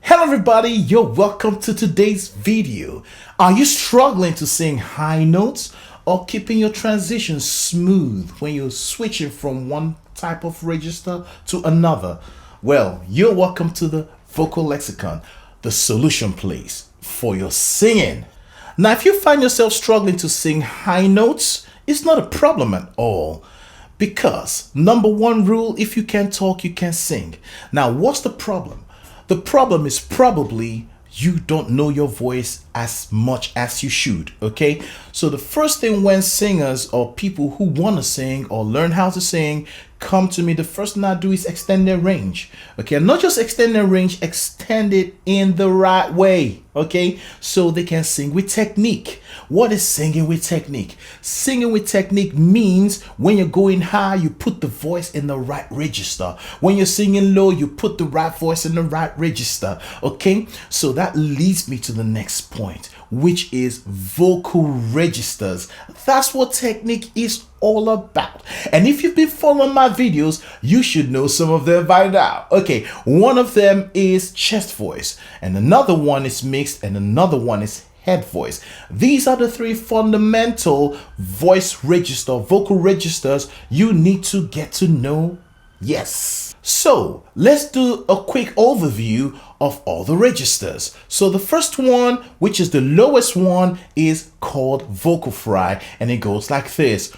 Hello everybody, you're welcome to today's video. Are you struggling to sing high notes or keeping your transition smooth when you're switching from one type of register to another? Well, you're welcome to the Vocal Lexicon, the solution place for your singing. Now, if you find yourself struggling to sing high notes, it's not a problem at all. Because number one rule, if you can't talk, you can't sing. Now, what's the problem? The problem is probably you don't know your voice as much as you should, okay? So the first thing when singers or people who want to sing or learn how to sing come to me, the first thing I do is extend their range, okay? And not just extend their range, extend it in the right way, okay? So they can sing with technique. What is singing with technique? Singing with technique means when you're going high, you put the voice in the right register. When you're singing low, you put the right voice in the right register, okay? So that leads me to the next point, which is vocal registers. That's what technique is all about. And if you've been following my videos, you should know some of them by now. Okay, one of them is chest voice, and another one is mixed, and another one is head voice. These are the three fundamental voice register, vocal registers you need to get to know. Yes. So let's do a quick overview of all the registers. So the first one, which is the lowest one, is called vocal fry, and it goes like this.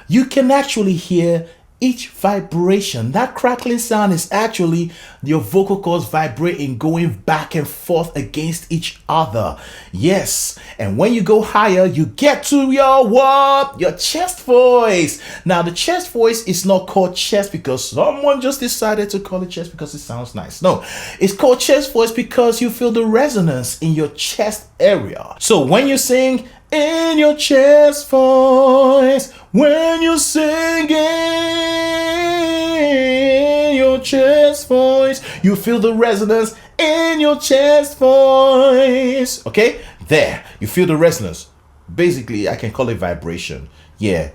You can actually hear each vibration. That crackling sound is actually your vocal cords vibrating, going back and forth against each other. Yes. And when you go higher, you get to your what? Your chest voice. Now, the chest voice is not called chest because someone just decided to call it chest because it sounds nice. No, it's called chest voice because you feel the resonance in your chest area. So when you sing in your chest voice, when you sing in your chest voice, you feel the resonance in your chest voice. Okay, there, you feel the resonance. Basically, I can call it vibration. Yeah,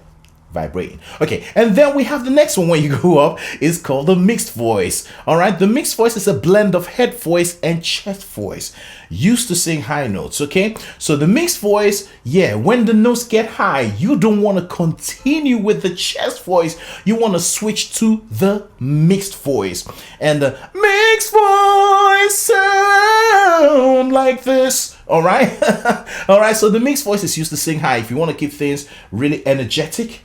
vibrating. Okay, and then we have the next one when you go up. It's called the mixed voice. All right, the mixed voice is a blend of head voice and chest voice used to sing high notes. Okay, so the mixed voice, yeah, when the notes get high, you don't want to continue with the chest voice. You want to switch to the mixed voice, and the mixed voice sound like this. All right. All right, so the mixed voice is used to sing high. If you want to keep things really energetic,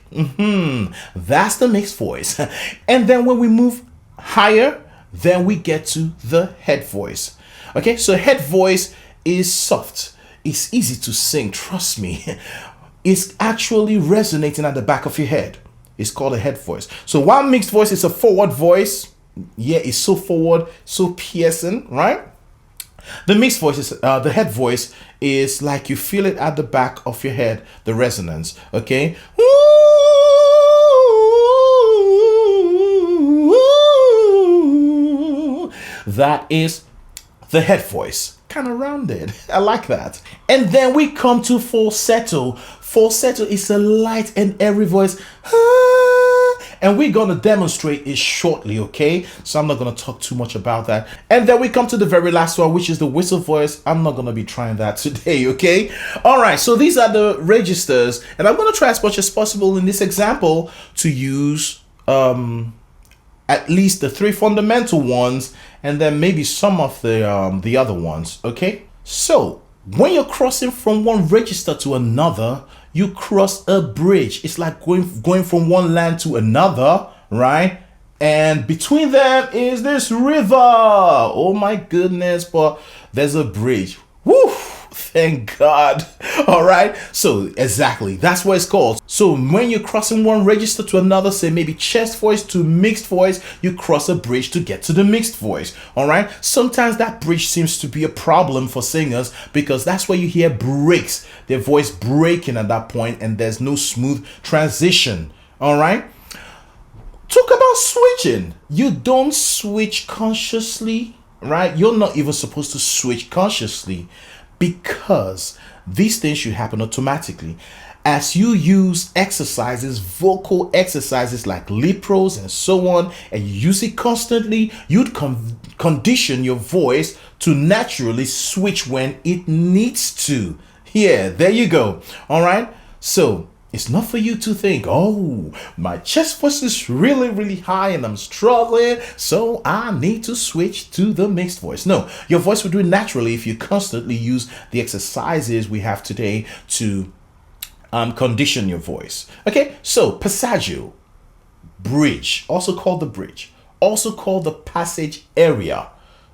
that's the mixed voice. And then when we move higher, then we get to the head voice. Okay, so head voice is soft. It's easy to sing, trust me. It's actually resonating at the back of your head. It's called a head voice. So while mixed voice is a forward voice, yeah, it's so forward, so piercing, right? The mixed voice is, the head voice is like you feel it at the back of your head, the resonance, okay? That is the head voice, kind of rounded. I like that. And then we come to falsetto. Falsetto is a light and airy voice. And we're going to demonstrate it shortly, okay? So I'm not going to talk too much about that. And then we come to the very last one, which is the whistle voice. I'm not going to be trying that today, okay? All right, so these are the registers. And I'm going to try as much as possible in this example to use at least the three fundamental ones and then maybe some of the other ones, okay? So when you're crossing from one register to another, you cross a bridge. It's like going from one land to another, right? And between them is this river. Oh my goodness, but there's a bridge. Woo! Thank God. All right. So exactly, that's what it's called. So when you're crossing one register to another, say maybe chest voice to mixed voice, you cross a bridge to get to the mixed voice. All right. Sometimes that bridge seems to be a problem for singers because that's where you hear breaks, their voice breaking at that point, and there's no smooth transition. All right. Talk about switching. You don't switch consciously, right? You're not even supposed to switch consciously, because these things should happen automatically. as you use exercises, vocal exercises like lipros and so on, and you use it constantly, you'd condition your voice to naturally switch when it needs to. Yeah, there you go. All right. So it's not for you to think, oh, my chest voice is really, really high and I'm struggling, so I need to switch to the mixed voice. No, your voice will do it naturally if you constantly use the exercises we have today to condition your voice. Okay, so passaggio, bridge, also called the bridge, also called the passage area.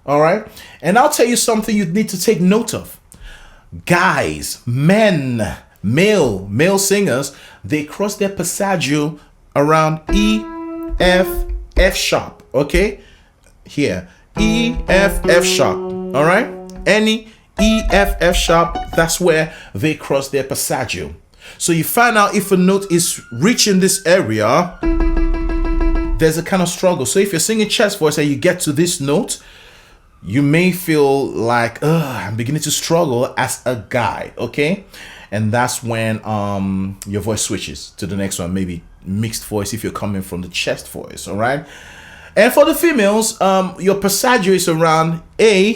All right, and I'll tell you something you need to take note of. Guys, men, male singers, they cross their passaggio around E, F, F sharp. Okay, here, E, F, F sharp. All right, any E, F, F sharp, that's where they cross their passaggio. So you find out if a note is reaching this area, there's a kind of struggle. So if you're singing chest voice and you get to this note, you may feel like, I'm beginning to struggle as a guy, okay? And that's when your voice switches to the next one, maybe mixed voice if you're coming from the chest voice, all right? And for the females, your passaggio is around A,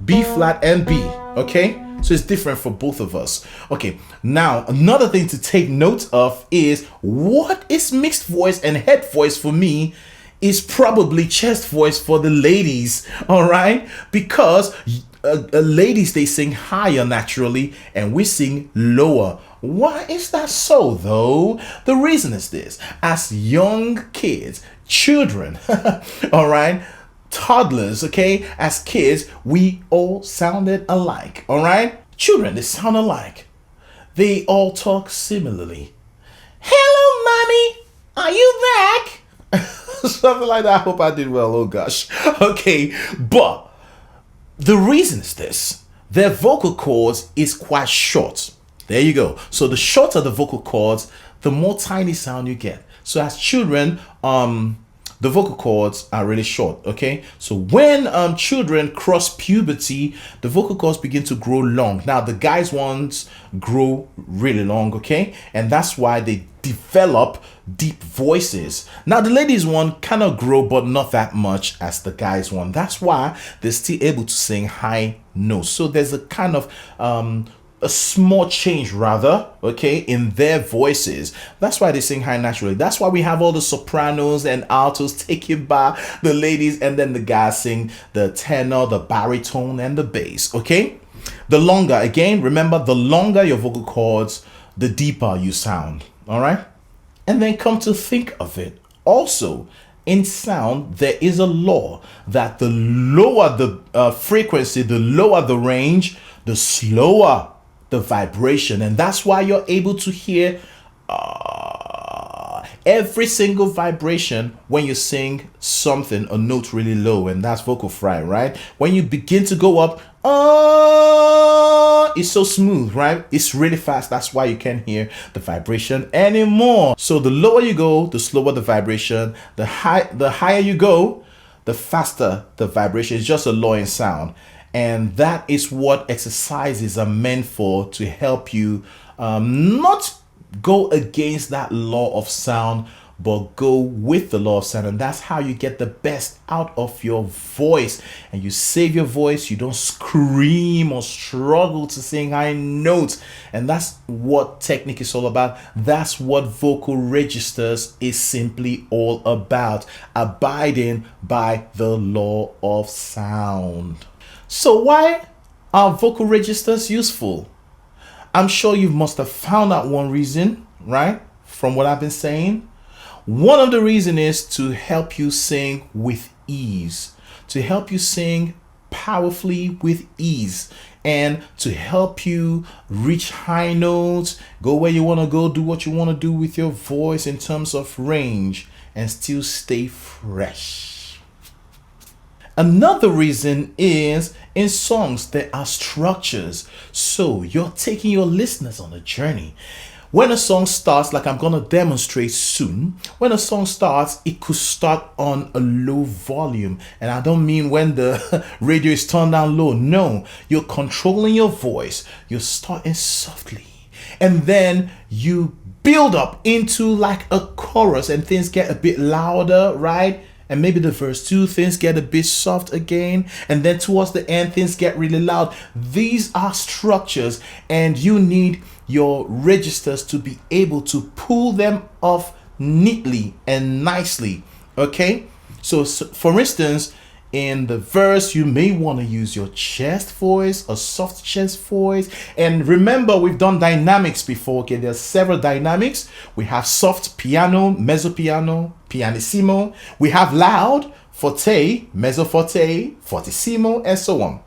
B flat, and B, okay? So it's different for both of us. Okay, now another thing to take note of is what is mixed voice and head voice for me is probably chest voice for the ladies, all right? Because ladies, they sing higher naturally and we sing lower. Why is that so though? The reason is this: as young kids, children, all right, toddlers, okay, as kids, we all sounded alike, all right? Children, they sound alike. They all talk similarly. Hello, mommy, are you back? Something like that. I hope I did well. Oh gosh. Okay, but the reason is this: their vocal cords is quite short. There you go. So the shorter the vocal cords, the more tiny sound you get. So as children, the vocal cords are really short, okay? So when children cross puberty, the vocal cords begin to grow long. Now the guys' ones grow really long, okay? And that's why they develop deep voices. Now the ladies' one kind of grow, but not that much as the guys' one. That's why they're still able to sing high notes. So there's a kind of a small change rather, okay, in their voices. That's why they sing high naturally. That's why we have all the sopranos and altos taken by the ladies, and then the guys sing the tenor, the baritone, and the bass, okay? The longer, again, remember, the longer your vocal cords, the deeper you sound, all right? And then come to think of it, also, in sound, there is a law that the lower the frequency, the lower the range, the slower the vibration. And that's why you're able to hear every single vibration when you sing something, a note really low, and that's vocal fry, right? When you begin to go up, it's so smooth, right? It's really fast. That's why you can't hear the vibration anymore. So the lower you go, the slower the vibration. The higher you go, the faster the vibration. It's just a law in sound. And that is what exercises are meant for, to help you not go against that law of sound, but go with the law of sound. And that's how you get the best out of your voice. And you save your voice. You don't scream or struggle to sing high notes. And that's what technique is all about. That's what vocal registers is simply all about. Abiding by the law of sound. So why are vocal registers useful? I'm sure you must have found out one reason, right? From what I've been saying. One of the reasons is to help you sing with ease, to help you sing powerfully with ease, and to help you reach high notes, go where you want to go, do what you want to do with your voice in terms of range, and still stay fresh. Another reason is in songs there are structures, so you're taking your listeners on a journey. When a song starts, like I'm going to demonstrate soon, when a song starts, it could start on a low volume. And I don't mean when the radio is turned down low. No, you're controlling your voice. You're starting softly. and then you build up into like a chorus and things get a bit louder, right? And maybe the verse 2, things get a bit soft again, and then towards the end things get really loud. These are structures, and you need your registers to be able to pull them off neatly and nicely. Okay, so for instance, in the verse, you may want to use your chest voice, a soft chest voice. And remember, we've done dynamics before. Okay, there's several dynamics. We have soft piano, mezzo piano, pianissimo. We have loud, forte, mezzo forte, fortissimo, and so on.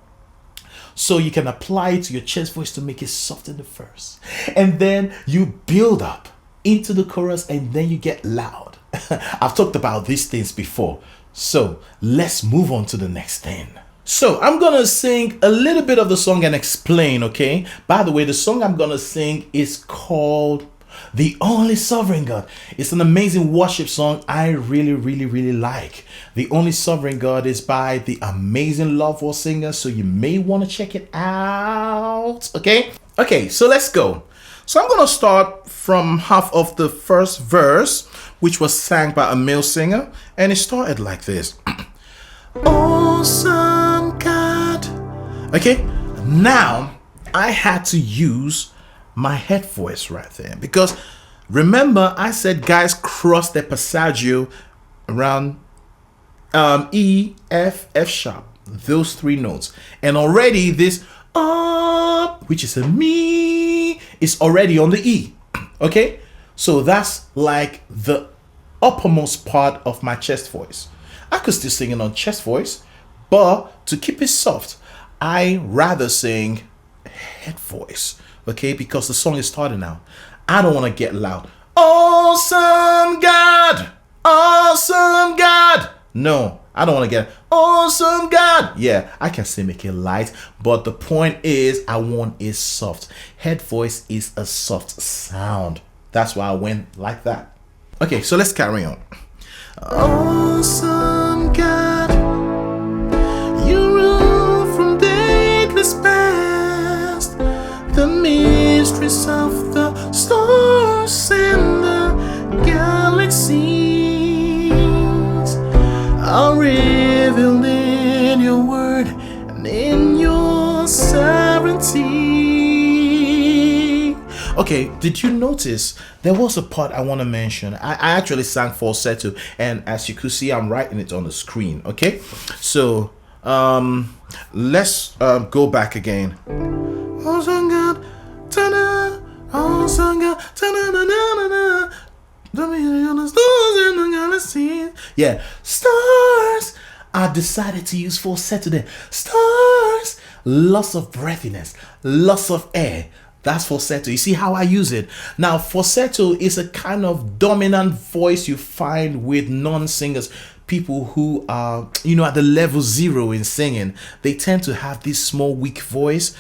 So you can apply it to your chest voice to make it soft in the verse. And then you build up into the chorus, and then you get loud. I've talked about these things before. So let's move on to the next thing. So I'm gonna sing a little bit of the song and explain, okay? By the way, the song I'm gonna sing is called The Only Sovereign God. It's an amazing worship song I really like. The Only Sovereign God is by the amazing Love War singer, so you may want to check it out, okay? Okay, so let's go. So I'm gonna start from half of the first verse, which was sang by a male singer, and it started like this. Awesome God. Okay, now I had to use my head voice right there, because remember I said guys cross their passaggio around E, F, F sharp, those three notes, and already this which is a me, is already on the E. Okay, so that's like the uppermost part of my chest voice. I could still sing it on chest voice, but to keep it soft, I rather sing head voice, okay, because the song is starting now. I don't want to get loud. Awesome God, awesome God. No, I don't want to get awesome God. Yeah, I can still make it light, but the point is I want it soft. Head voice is a soft sound. That's why I went like that. Okay, so let's carry on. Awesome God, you rule from dateless past, the mysteries of the stars and the galaxies are revealed in your word and in your sovereignty. Okay, did you notice there was a part I want to mention? I actually sang falsetto, and as you could see, I'm writing it on the screen. Okay, so let's go back again. Awesome God, ta-da, awesome God, ta-da-da-da-da-da. Yeah, stars. I decided to use falsetto there. Stars, loss of breathiness, loss of air. That's falsetto. You see how I use it? Now, falsetto is a kind of dominant voice you find with non-singers. People who are, at the level 0 in singing. They tend to have this small, weak voice.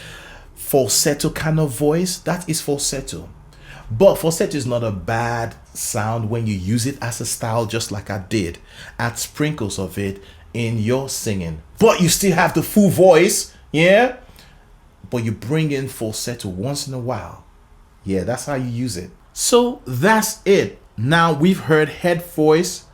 Falsetto kind of voice. That is falsetto. But falsetto is not a bad sound when you use it as a style, just like I did. Add sprinkles of it in your singing. But you still have the full voice, yeah? But you bring in falsetto once in a while. Yeah, that's how you use it. So that's it. Now we've heard head voice.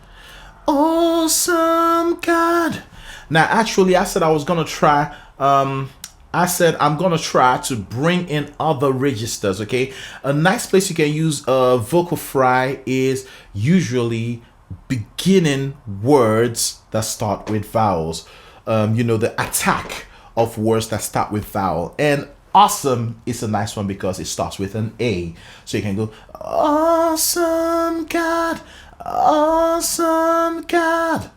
Awesome God. Now, actually, I said I was going to try... I'm going to try to bring in other registers, okay? A nice place you can use a vocal fry is usually beginning words that start with vowels. The attack of words that start with vowel. And awesome is a nice one because it starts with an A. So you can go, awesome God, awesome God.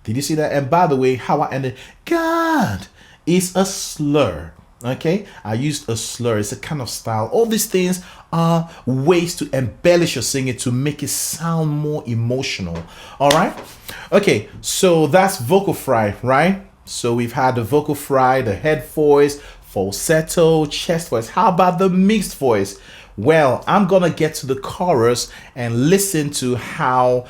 Did you see that? And by the way, how I ended, God is a slur. Okay, I used a slur. It's a kind of style. All these things are ways to embellish your singing to make it sound more emotional. All right. Okay, so that's vocal fry, right? So we've had the vocal fry, the head voice, falsetto, chest voice. How about the mixed voice? Well, I'm gonna get to the chorus and listen to how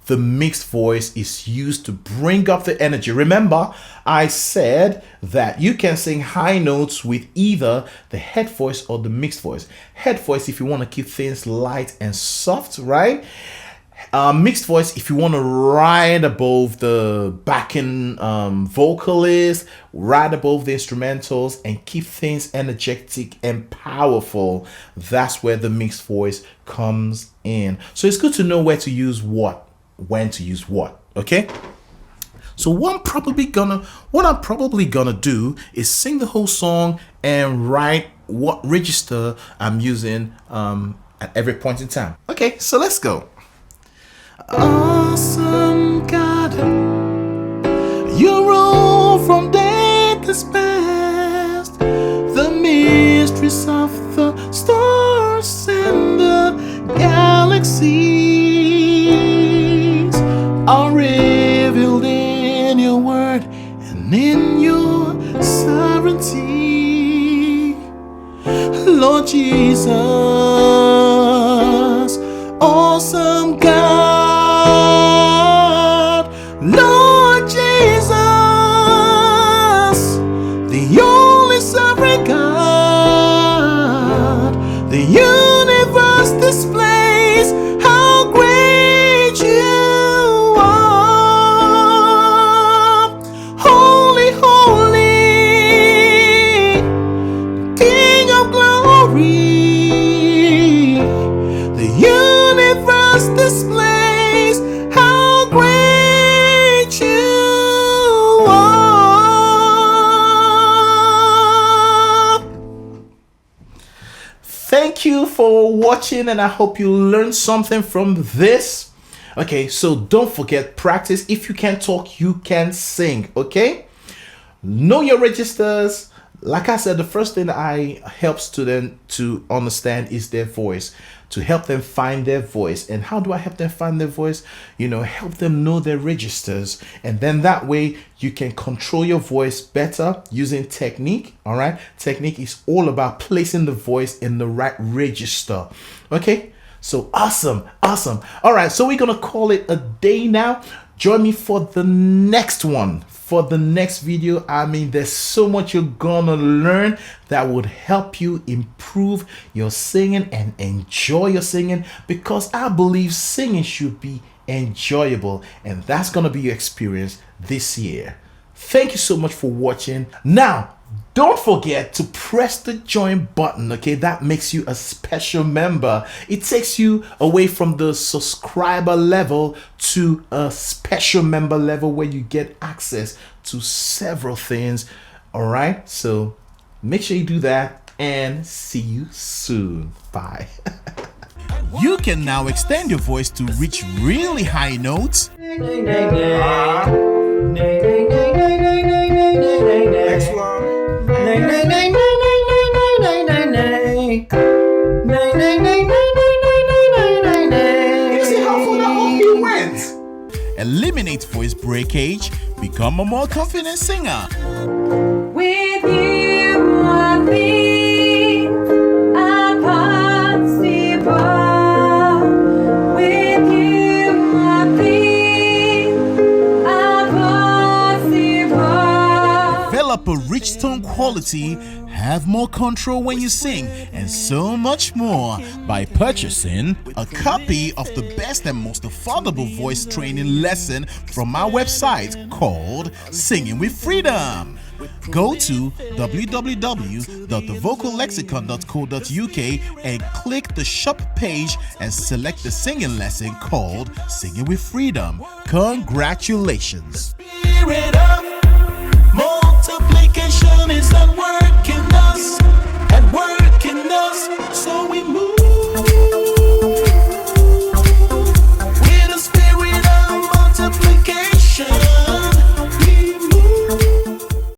the mixed voice is used to bring up the energy. Remember, I said that you can sing high notes with either the head voice or the mixed voice. Head voice if you want to keep things light and soft, right? Mixed voice if you want to ride above the backing vocalist, ride above the instrumentals, and keep things energetic and powerful. That's where the mixed voice comes in. So it's good to know where to use what, when to use what. Okay. So what I'm probably gonna do is sing the whole song and write what register I'm using at every point in time. Okay, so let's go. Awesome God, you rule from days past. The mysteries of the stars and the galaxies are revealed in your word and in your sovereignty. Lord Jesus, awesome God, Lord Jesus, the only sovereign God, the universe displays how great you are. Holy, holy, King of glory, the universe displays how great you are. Thank you for watching, and I hope you learned something from this. Okay, so don't forget, practice. If you can talk, you can sing. Okay, know your registers. Like I said, the first thing I help students to understand is their voice, to help them find their voice. And how do I help them find their voice? Help them know their registers. And then that way you can control your voice better using technique. All right. Technique is all about placing the voice in the right register. Okay. So awesome. Awesome. All right. So we're going to call it a day now. Join me for the next one. For the next video. I mean, there's so much you're gonna learn that would help you improve your singing and enjoy your singing, because I believe singing should be enjoyable, and that's gonna be your experience this year. Thank you so much for watching. Now, don't forget to press the join button. Okay, that makes you a special member. It takes you away from the subscriber level to a special member level where you get access to several things. All right, so make sure you do that, and see you soon. Bye. You can now extend your voice to reach really high notes. Eliminate voice breakage, become a more confident singer. With you, all things are possible. With you, all things are possible. Develop a rich tone quality, have more control when you sing, and so much more by purchasing a copy of the best and most affordable voice training lesson from our website called Singing with Freedom. Go to www.thevocallexicon.co.uk and click the shop page and select the singing lesson called Singing with Freedom. Congratulations!